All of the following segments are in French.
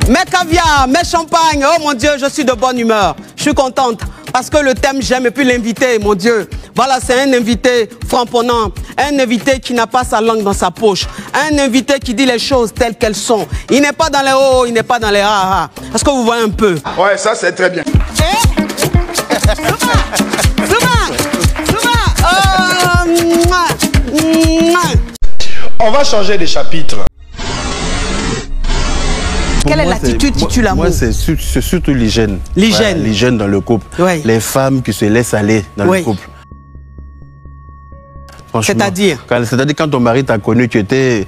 Mes caviar, mes champagnes, oh mon Dieu, je suis de bonne humeur. Je suis contente parce que le thème j'aime et puis l'invité, mon Dieu. Voilà, c'est un invité framponnant, un invité qui n'a pas sa langue dans sa poche, un invité qui dit les choses telles qu'elles sont. Il n'est pas dans les hauts, il n'est pas dans les ha-ha. Est-ce que vous voyez un peu? Ouais, ça c'est très bien. On va changer de chapitre. Quelle est l'attitude qui tue l'amour? Moi, c'est surtout l'hygiène. L'hygiène. Voilà, l'hygiène dans le couple. Oui. Les femmes qui se laissent aller dans le couple. C'est-à-dire? C'est-à-dire quand ton mari t'a connu, tu étais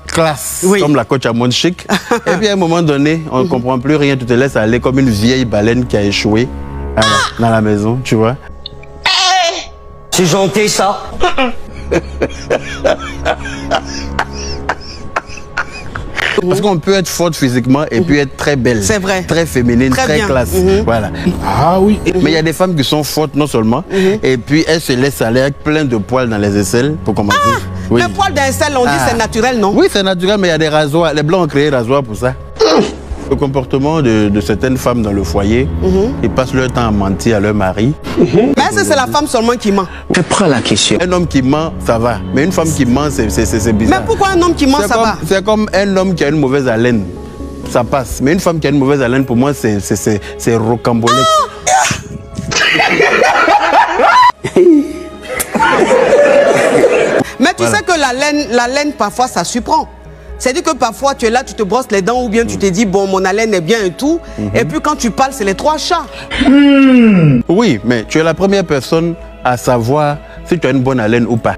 classe, comme la coach à Monchic. Et puis à un moment donné, on ne comprend plus rien, tu te laisses aller comme une vieille baleine qui a échoué dans la maison, tu vois. C'est gentil ça. Parce qu'on peut être forte physiquement et puis être très belle. C'est vrai. Très féminine, très classe. Voilà. Ah oui. Mais il y a des femmes qui sont fortes non seulement, et puis elles se laissent aller avec plein de poils dans les aisselles pour commencer. Oui. Le poil d'aisselle, on dit c'est naturel, non? Oui, c'est naturel, mais il y a des rasoirs. Les blancs ont créé des rasoirs pour ça. Le comportement de certaines femmes dans le foyer, ils passent leur temps à mentir à leur mari. Mais est-ce que c'est la femme seulement qui ment? Je prends la question. Un homme qui ment, ça va. Mais une femme qui ment, c'est bizarre. Mais pourquoi un homme qui ment, ça va? C'est comme un homme qui a une mauvaise haleine. Ça passe. Mais une femme qui a une mauvaise haleine, pour moi, c'est rocambolesque. Mais tu sais que la laine, parfois, ça surprend. C'est-à-dire que parfois, tu es là, tu te brosses les dents ou bien tu te dis, bon, mon haleine est bien et tout. Et puis quand tu parles, c'est les trois chats. Oui, mais tu es la première personne à savoir si tu as une bonne haleine ou pas.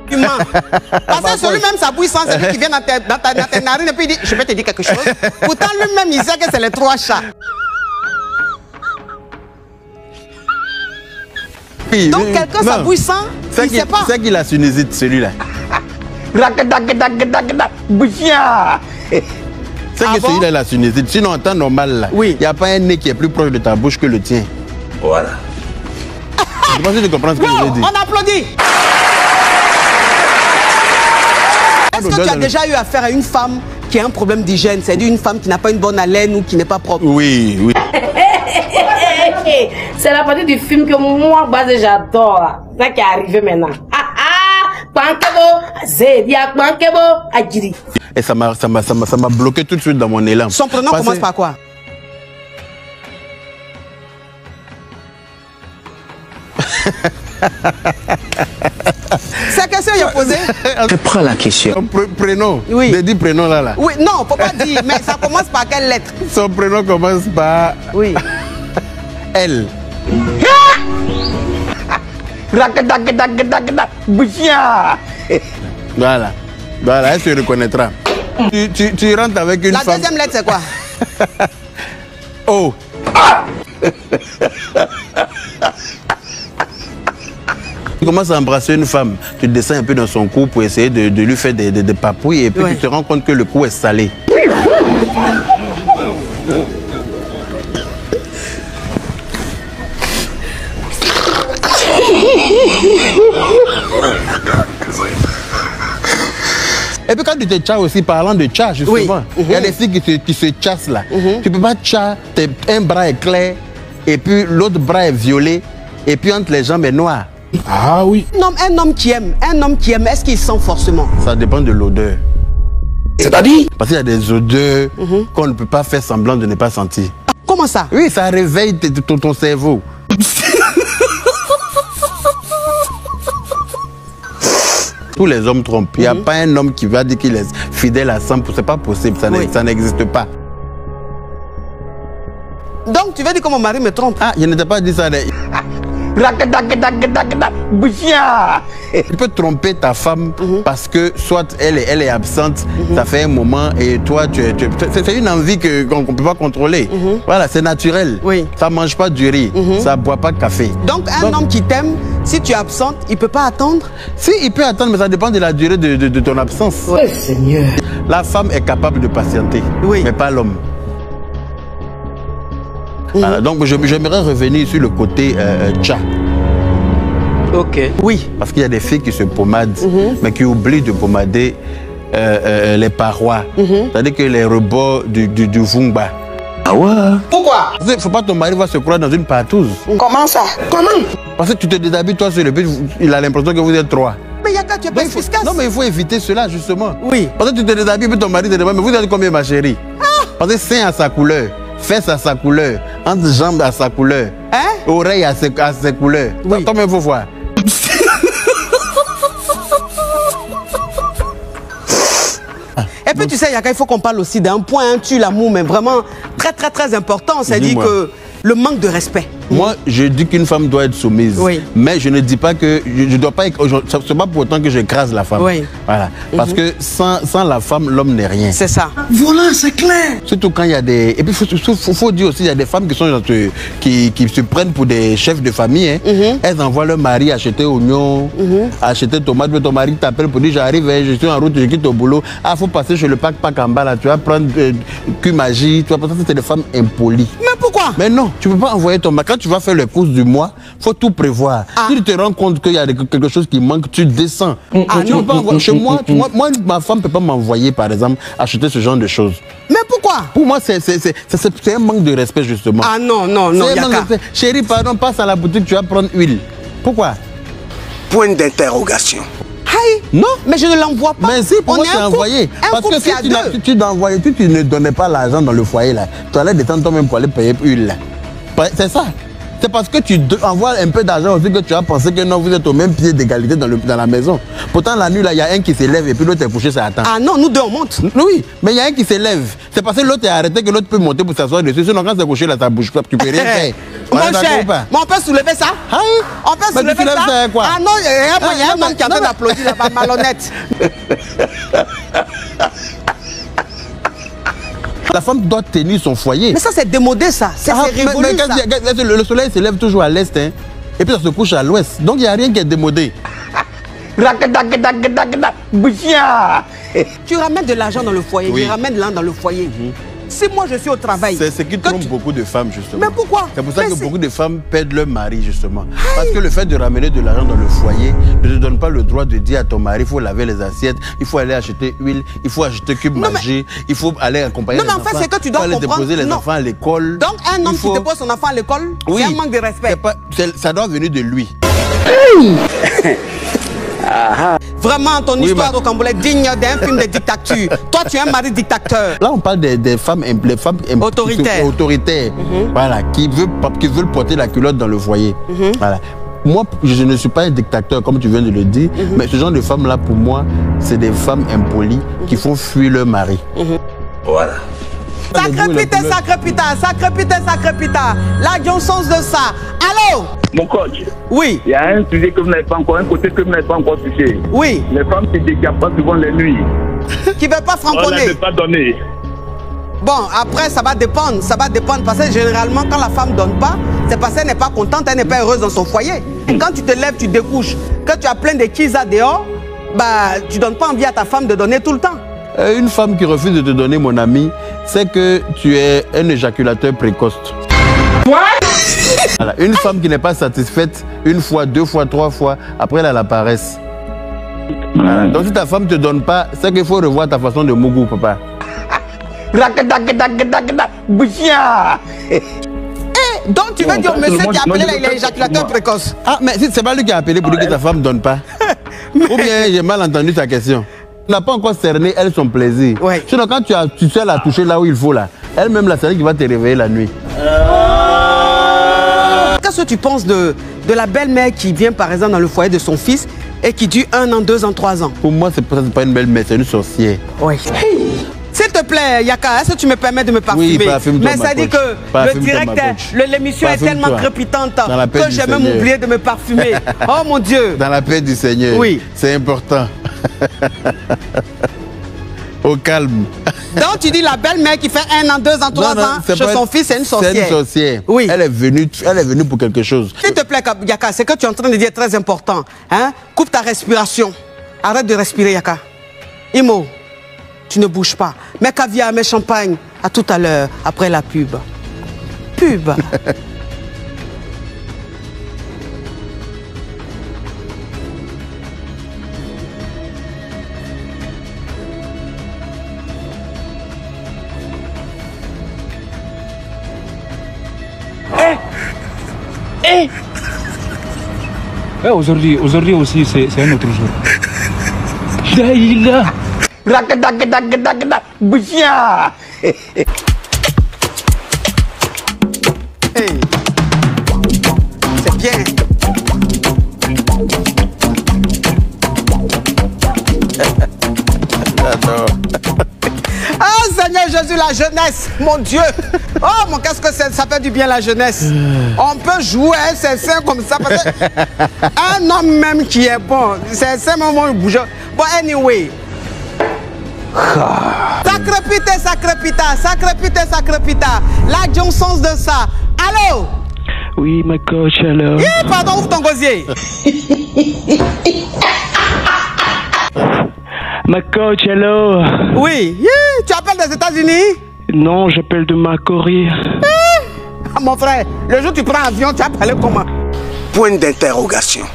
Tu mens. Parce que celui-même, ça bouille sans, c'est lui qui vient dans tes narines et puis il dit, je vais te dire quelque chose. Pourtant, lui-même, il sait que c'est les trois chats. Oui, donc quelqu'un, ça bouille sans, il ne sait pas. C'est qu'il a sinusite, celui-là. C'est que celui-là, la sinusite. Sinon, en temps normal, là, il n'y a pas un nez qui est plus proche de ta bouche que le tien. Voilà. Je pense que tu comprends ce que je veux dire. On applaudit. Est-ce que tu as déjà eu affaire à une femme qui a un problème d'hygiène? C'est-à-dire une femme qui n'a pas une bonne haleine ou qui n'est pas propre? Oui, oui. C'est la partie du film que moi, j'adore. Ça qui est arrivé maintenant. Et ça m'a bloqué tout de suite dans mon élan. Son prénom commence par quoi? C'est la question qu'il a posée. Je prends la question. Son prénom. Oui. J'ai dit prénom là. Oui, non, faut pas dire, mais ça commence par quelle lettre? Son prénom commence par... Oui. L. Voilà. Voilà, elle se reconnaîtra. Tu rentres avec une femme... La deuxième lettre, c'est quoi? Oh. Tu commences à embrasser une femme, tu descends un peu dans son cou pour essayer de lui faire des papouilles et puis tu te rends compte que le cou est salé. Et puis quand tu te tchas aussi, parlant de tcha justement, il y a des filles qui se chassent là. Tu peux pas tcha, un bras est clair et puis l'autre bras est violet et puis entre les jambes est noir. Ah oui. Non, un homme qui aime, est-ce qu'il sent forcément? Ça dépend de l'odeur. C'est-à-dire? Parce qu'il y a des odeurs qu'on ne peut pas faire semblant de ne pas sentir. Comment ça? Oui, ça réveille ton cerveau. Tous les hommes trompent. Il n'y a pas un homme qui va dire qu'il est fidèle à 100%. C'est pas possible, ça n'existe pas. Donc tu veux dire que mon mari me trompe? Ah, je n'étais pas dit ça. Tu peux tromper ta femme parce que soit elle est absente, ça fait un moment et toi c'est une envie qu'on ne peut pas contrôler. Voilà, c'est naturel. Oui. Ça ne mange pas du riz, ça ne boit pas de café. Donc un homme qui t'aime, si tu es absente, il ne peut pas attendre? Si, il peut attendre, mais ça dépend de la durée de ton absence. Oh Seigneur. La femme est capable de patienter, mais pas l'homme. Voilà, donc j'aimerais revenir sur le côté tcha. Ok. Oui. Parce qu'il y a des filles qui se pommadent, mais qui oublient de pommader les parois. C'est-à-dire que les rebords du Vumba. Ah ouais? Pourquoi? Il ne faut pas que ton mari va se croire dans une partouze. Comment ça? Comment? Parce que tu te déshabilles toi sur le but, il a l'impression que vous êtes 3. Mais Yaka, tu es pas efficace. Non, mais il faut éviter cela, justement. Oui. Parce que tu te déshabilles, puis ton mari te demande, mais vous êtes combien, ma chérie? Parce que sein à sa couleur, fesses à sa couleur, entre jambes à sa couleur, oreilles à ses couleurs. Oui. Combien il faut voir? Et puis tu sais, Yaka, il faut qu'on parle aussi d'un point, tu l'amour, mais vraiment très important. C'est-à-dire que le manque de respect. Moi, je dis qu'une femme doit être soumise. Oui. Mais je ne dis pas que je dois pas. C'est pas pour autant que j'écrase la femme. Oui. Voilà. Parce que sans la femme, l'homme n'est rien. C'est ça. Voilà, c'est clair. Surtout quand il y a des. Et puis faut dire aussi, il y a des femmes qui sont qui se prennent pour des chefs de famille. Hein. Elles envoient leur mari acheter oignons, acheter tomates. Mais ton mari t'appelle pour dire j'arrive, je suis en route, je quitte au boulot. Ah, faut passer chez le pack en bas là. Tu vas prendre Q-Magie. Tu vas passer, c'est des femmes impolies. Mais pourquoi? Mais non, tu peux pas envoyer ton mari. Quand tu vas faire les courses du mois, faut tout prévoir. Si tu te rends compte qu'il y a quelque chose qui manque, tu descends. Tu peux pas envoyer. Chez moi, moi, ma femme peut pas m'envoyer, par exemple, acheter ce genre de choses. Mais pourquoi? Pour moi, c'est un manque de respect, justement. Ah non, Yaka. Chérie, pardon, passe à la boutique, tu vas prendre huile. Pourquoi? Point d'interrogation. Aïe. Non. Mais je ne l'envoie pas. Mais si, pour moi, c'est envoyé. Parce que si tu n'envoyais, tu ne donnais pas l'argent dans le foyer, là, tu allais descendre toi-même pour aller payer huile. C'est ça. C'est parce que tu envoies un peu d'argent aussi que tu as pensé que non, vous êtes au même pied d'égalité dans la maison. Pourtant, la nuit, là, il y a un qui s'élève et puis l'autre est couché, ça attend. Ah non, nous deux, on monte. Oui, mais il y a un qui s'élève. C'est parce que l'autre est arrêté que l'autre peut monter pour s'asseoir dessus. Sinon, quand c'est couché, là, ça bouge pas. Tu peux rien faire. Mon cher, mais on peut soulever ça? On peut soulever ça? Quoi? Ah non, il y a un homme qui est en train d'applaudir là-bas, malhonnête. La femme doit tenir son foyer. Mais ça, c'est démodé, ça. C'est révolu, ça. Le soleil se lève toujours à l'est, hein, et puis ça se couche à l'ouest. Donc, il n'y a rien qui est démodé. Tu ramènes de l'argent dans le foyer, Oui. je ramène de l'argent dans le foyer. Si moi, je suis au travail... C'est ce qui trompe beaucoup de femmes, justement. Mais pourquoi? C'est pour ça que beaucoup de femmes perdent leur mari, justement. Parce que le fait de ramener de l'argent dans le foyer ne te donne pas le droit de dire à ton mari, il faut laver les assiettes, il faut aller acheter huile, il faut acheter cube magie, il faut aller accompagner les enfants. Non, mais en fait, c'est que tu dois aller comprendre... déposer les enfants à l'école. Donc, un homme qui dépose son enfant à l'école, c'est un manque de respect. Ça doit venir de lui. Vraiment, ton histoire au Cambodge digne d'un film de dictature. Toi, tu es un mari dictateur. Là, on parle des femmes, autoritaires. Voilà, qui veulent porter la culotte dans le foyer. Voilà. Moi, je ne suis pas un dictateur, comme tu viens de le dire, mais ce genre de femmes-là, pour moi, c'est des femmes impolies qui font fuir leur mari. Voilà. Sacré pita. La Johnson's de ça. Allô? Mon coach, oui. Il y a un sujet que vous n'avez pas encore, un côté que vous n'avez pas encore touché. Oui. Les femmes qui ne décapent pas souvent les nuits. Qui ne veulent pas On ne framponner. veut pas donner. Bon, après, ça va dépendre. Parce que généralement, quand la femme ne donne pas, c'est parce qu'elle n'est pas contente, elle n'est pas heureuse dans son foyer. Et quand tu te lèves, tu découches, que tu as plein de kizas dehors, bah, tu ne donnes pas envie à ta femme de donner tout le temps. Une femme qui refuse de te donner, mon ami, c'est que tu es un éjaculateur précoce. What? Voilà. Une femme qui n'est pas satisfaite une fois, deux fois, trois fois, après elle a la paresse. Voilà. Donc si ta femme ne te donne pas, c'est qu'il faut revoir ta façon de mougou, papa. Donc tu veux dire au monsieur qui a appelé là, il est éjaculateur précoce. Ah, mais si c'est pas lui qui a appelé pour dire que ta femme ne donne pas. Ou bien j'ai mal entendu ta question. Tu n'as pas encore cerné, elle, son plaisir. Ouais. Sinon, quand tu sais la toucher là où il faut, là, elle-même, là, c'est elle qui va te réveiller la nuit. Qu'est-ce que tu penses de la belle-mère qui vient, par exemple, dans le foyer de son fils et qui dure 1 an, 2 ans, 3 ans? Pour moi, c'est pas une belle-mère, c'est une sorcière. Oui. S'il te plaît, Yaka, est-ce que tu me permets de me parfumer? Oui, parfume-toi, mais ça dit que le direct, l'émission est tellement crépitante que j'ai même oublié de me parfumer. Oh mon Dieu! Dans la paix du Seigneur. Oui. C'est important. Au calme. Donc tu dis la belle-mère qui fait 1 an, 2 ans, 3 ans chez son fils, c'est une sorcière. C'est une sorcière. Oui. Elle est venue pour quelque chose. S'il te plaît, Yaka, ce que tu es en train de dire est très important. Hein? Coupe ta respiration. Arrête de respirer, Yaka. Imo, tu ne bouges pas. Mes caviar, mes champagnes, à tout à l'heure, après la pub. Pub. Aujourd'hui aussi, c'est un autre jour. Daïla. Hey. C'est bien. Ah Seigneur Jésus, la jeunesse, mon Dieu. Oh mon, qu'est-ce que ça fait du bien la jeunesse. On peut jouer un certain comme ça parce que un homme même qui est bon, c'est un moment où il bouge. Bon anyway. Sacré pita. La Johnson de ça. Allô? Oui, ma coach, alors. Pardon, ouvre ton gosier. Ma coach, alors. Oui, tu appelles des États-Unis? Non, j'appelle de ma Corée. Mon frère, le jour où tu prends avion, tu as parlé comment? Point d'interrogation.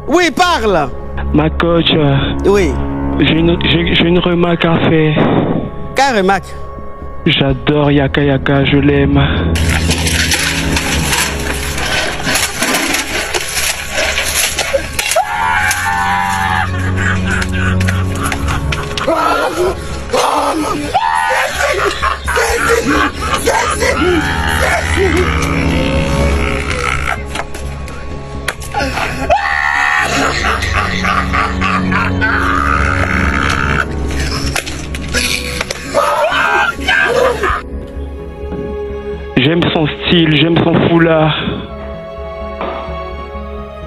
Oui, parle. Ma coach. Oui. J'ai une remarque à faire. Quelle remarque? J'adore Yaka Yaka, je l'aime. J'aime son style, j'aime son foulard.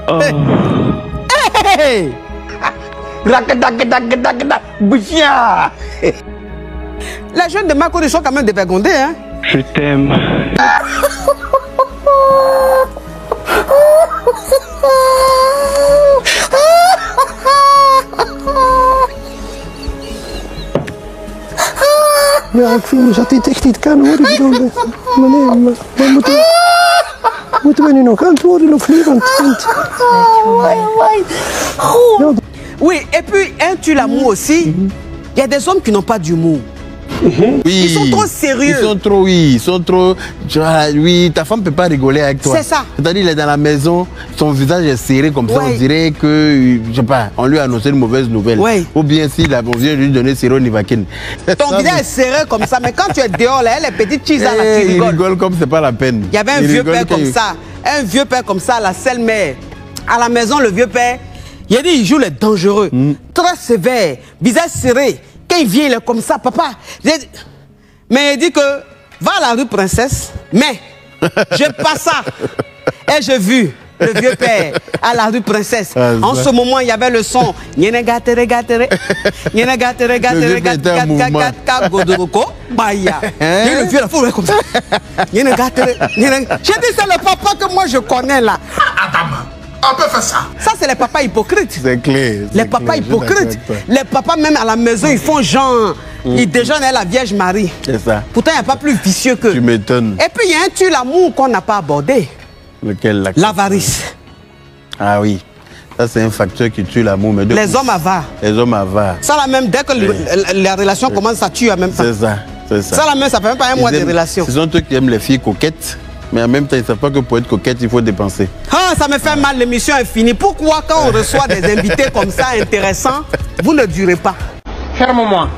Oh. Hey! Les jeunes de Marco sont quand même dévergondés, hein? Je t'aime. Ja, ik vind dat dit echt niet kan hoor. Ik bedoel, maar moeten we nu nog antwoorden of niet? Oui, et puis, un tue l'amour aussi. Il y a des hommes qui n'ont pas d'humour. Oui. Ils sont trop sérieux. Ils sont trop. Oui, ta femme ne peut pas rigoler avec toi. C'est ça. C'est-à-dire, il est dans la maison, son visage est serré comme ça, on dirait que, je sais pas, on lui a annoncé une mauvaise nouvelle. Ou bien si on vient de lui donner Séronivaquine. Ton visage est serré comme ça, mais quand tu es dehors, là, elle est petite cheese à la tu rigoles. Il rigole comme c'est pas la peine. Il y avait un vieux père comme ça. Un vieux père comme ça, la seule mère. À la maison, le vieux père, il a dit, il joue les dangereux. Très sévère, visage serré. Quand il vient, il est comme ça, papa. Mais il dit que, va à la rue Princesse, mais je passe ça. Et j'ai vu le vieux père à la rue Princesse. En ce moment, il y avait le son. Le vieux père la foule comme ça. J'ai dit, c'est le papa que moi je connais là. On peut faire ça. Ça, c'est les papas hypocrites. C'est clair. Les papas hypocrites. Les papas, même à la maison, ils font genre. Ils déjeunent à la Vierge Marie. C'est ça. Pourtant, il n'y a pas plus vicieux que. Tu m'étonnes. Et puis, il y a un tue l'amour qu'on n'a pas abordé. Lequel? L'avarice. Ah oui. Ça, c'est un facteur qui tue l'amour. Les hommes avares. Les hommes avares. Ça, là même, dès que la relation commence, ça tue en même temps. C'est ça. C'est ça. Ça, là même, ça fait même pas un mois de relation. Ce sont eux qui aiment les filles coquettes. Mais en même temps, ils ne savent pas que pour être coquette, il faut dépenser. Ah, ça me fait mal, l'émission est finie. Pourquoi quand on reçoit des invités comme ça intéressants, vous ne durez pas? Ferme-moi.